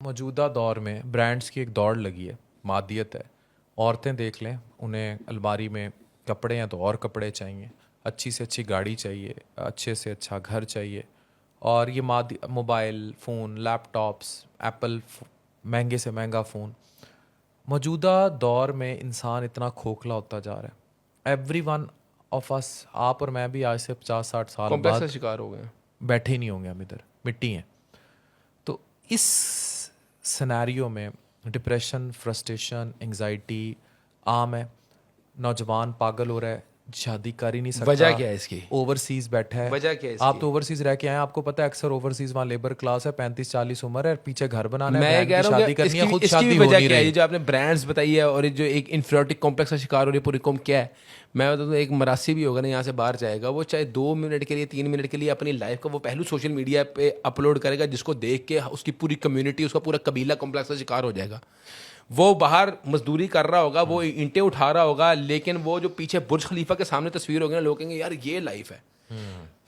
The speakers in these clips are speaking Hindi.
मौजूदा दौर में ब्रांड्स की एक दौड़ लगी है, मादियत है। औरतें देख लें, उन्हें अलमारी में कपड़े हैं तो और कपड़े चाहिए, अच्छी से अच्छी गाड़ी चाहिए, अच्छे से अच्छा घर चाहिए। और ये मोबाइल फ़ोन, लैपटॉप्स, महंगे से महंगा फ़ोन। मौजूदा दौर में इंसान इतना खोखला होता जा रहा है। एवरी वन ऑफ अस, आप और मैं भी आज से 50-60 साल कॉम्प्लेक्स का बाद शिकार हो गए हैं। बैठे ही नहीं होंगे, हम इधर मिट्टी हैं। तो इस सिनेरियो में डिप्रेशन, फ्रस्ट्रेशन, एंजाइटी आम है। नौजवान पागल हो रहा है, शादी कर ही नहीं सकता। वजह क्या है इसकी? ओवरसीज बैठा है। वजह क्या है इसकी? आप तो ओवरसीज रह के आए हैं, आपको पता है अक्सर ओवरसीज वहाँ लेबर क्लास है, 35-40 उम्र है, पीछे घर बनाना है, मैं ये बहन कह की रहा हूँ शादी कि करनी है, खुद इसकी शादी भी हो वजह नहीं क्या है? ये रही। जो आपने ब्रांड्स बताई है और ये जो एक इन्फीरियरिटी कॉम्प्लेक्स का शिकार हो रही है पूरी कौम, क्या है? मैं बता दूँ, एक मरासी भी होगा ना, यहाँ से बाहर जाएगा, वो चाहे 2 मिनट के लिए 3 मिनट के लिए अपनी लाइफ का वो पहलू सोशल मीडिया पे अपलोड करेगा, जिसको देख के उसकी पूरी कम्युनिटी, उसका पूरा कबीला कॉम्प्लेक्स का शिकार हो जाएगा। वो बाहर मजदूरी कर रहा होगा, वो ईंटें उठा रहा होगा, लेकिन वो जो पीछे बुर्ज खलीफा के सामने तस्वीर होगी ना, लोग कहेंगे यार ये लाइफ है।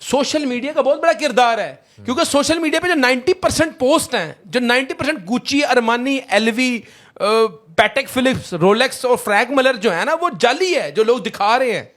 सोशल मीडिया का बहुत बड़ा किरदार है, क्योंकि सोशल मीडिया पे जो 90% पोस्ट हैं, जो 90% Gucci, Armani, LV, Patek Philips, Rolex और फ्रैंक मिलर जो है ना, वो जाली है जो लोग दिखा रहे हैं।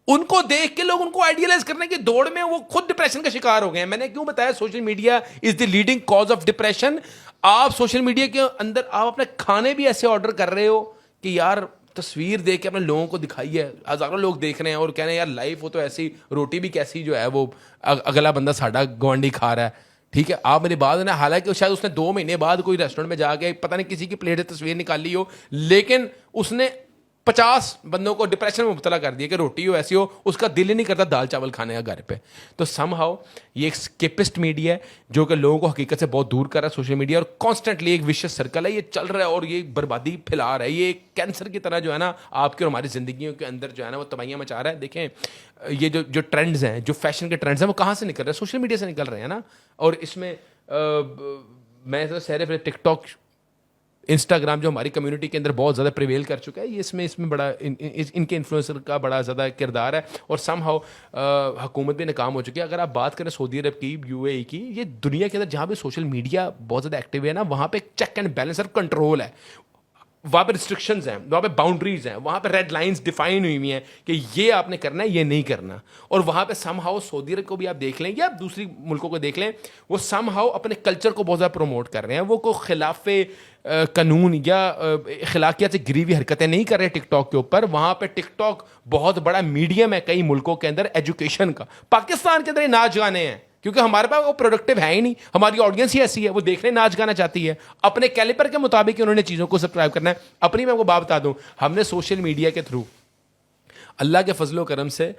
उनको देख के लोग उनको आइडियलाइज करने की दौड़ में वो खुद डिप्रेशन का शिकार हो गए हैं। मैंने क्यों बताया social media is the leading cause of depression. आप सोशल मीडिया के अंदर आप अपने खाने भी ऐसे ऑर्डर कर रहे हो कि यार तस्वीर देख के अपने लोगों को दिखाई है, हजारों लोग देख रहे हैं और कह रहे हैं यार लाइफ हो तो ऐसी, रोटी भी कैसी जो है वो अगला बंदा साडा गवांडी खा रहा है। ठीक है, आप मेरी बात ना, हालांकि शायद उसने 2 महीने बाद कोई रेस्टोरेंट में जाके पता नहीं किसी की प्लेट से तस्वीर निकाली हो, लेकिन उसने 50 बंदों को डिप्रेशन में मुब्तला कर दिया कि रोटी हो ऐसी हो, उसका दिल ही नहीं करता दाल चावल खाने का घर पे। तो समहाउ ये एक स्केपिस्ट मीडिया है जो कि लोगों को हकीकत से बहुत दूर कर रहा है सोशल मीडिया, और कॉन्स्टेंटली एक विशियस सर्कल है, ये चल रहा है और ये बर्बादी फैला रहा है। ये एक कैंसर की तरह जो है ना आपकी और हमारी जिंदगियों के अंदर जो है ना वो तबाहियां मचा रहा है। देखें, ये जो ट्रेंड्स हैं, जो फैशन के ट्रेंड्स हैं, वो कहाँ से निकल रहे हैं? सोशल मीडिया से निकल रहे हैं ना। और इसमें मैं तो सहरे फिर टिकटॉक, इंस्टाग्राम जो हमारी कम्युनिटी के अंदर बहुत ज़्यादा प्रिवेल कर चुका है, ये इसमें बड़ा इनके इन्फ्लुएंसर का बड़ा ज़्यादा किरदार है। और समहाउ हुकूमत भी नाकाम हो चुकी है। अगर आप बात करें सऊदी अरब की, यूएई की, ये दुनिया के अंदर जहाँ पे सोशल मीडिया बहुत ज़्यादा एक्टिव है ना, वहाँ पे चेक एंड बैलेंस और कंट्रोल है। वहाँ पे रिस्ट्रिक्शंस हैं, वहाँ पे बाउंड्रीज हैं, वहाँ पे रेड लाइंस डिफाइन हुई हुई हैं कि ये आपने करना है, ये नहीं करना। और वहाँ पे समहाउ सऊदी अरब को भी आप देख लें या आप दूसरी मुल्कों को देख लें, वो समहाउ अपने कल्चर को बहुत ज़्यादा प्रमोट कर रहे हैं। वो को खिलाफ कानून या अखलाकियात से गिरी हुई हरकतें नहीं कर रहे टिकटॉक के ऊपर। वहाँ पे टिकटॉक बहुत बड़ा मीडियम है कई मुल्कों के अंदर एजुकेशन का। पाकिस्तान के अंदर ये नाच गाने हैं, क्योंकि हमारे पास वो प्रोडक्टिव है ही नहीं, हमारी ऑडियंस ही ऐसी है, वो देखने नाच गाना चाहती है, अपने कैलिपर के मुताबिक उन्होंने चीज़ों को सब्सक्राइब करना है। अपनी मैं आपको बात बता दूं, हमने सोशल मीडिया के थ्रू अल्लाह के फजलो करम से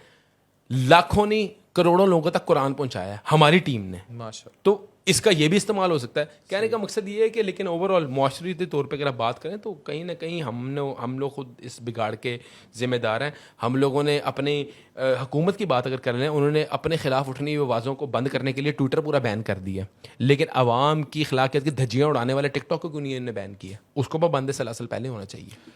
लाखों नहीं करोड़ों लोगों तक कुरान पहुंचाया है हमारी टीम ने, माशाल्लाह। तो इसका ये भी इस्तेमाल हो सकता है। कहने का मकसद ये है कि लेकिन ओवरऑल माशरती तौर पे अगर आप बात करें तो कहीं ना कहीं हम लोग खुद इस बिगाड़ के ज़िम्मेदार हैं। हम लोगों ने अपनी हुकूमत की बात अगर कर रहे हैं, उन्होंने अपने खिलाफ उठनी हुई आवाज़ों को बंद करने के लिए ट्विटर पूरा बैन कर दिया, लेकिन आवाम की खिलाफियत की धज्जियाँ उड़ाने वाले टिकटॉक को क्यों नहीं इन्होंने बैन किया? उसको पाबंदी सलासल पहले होना चाहिए।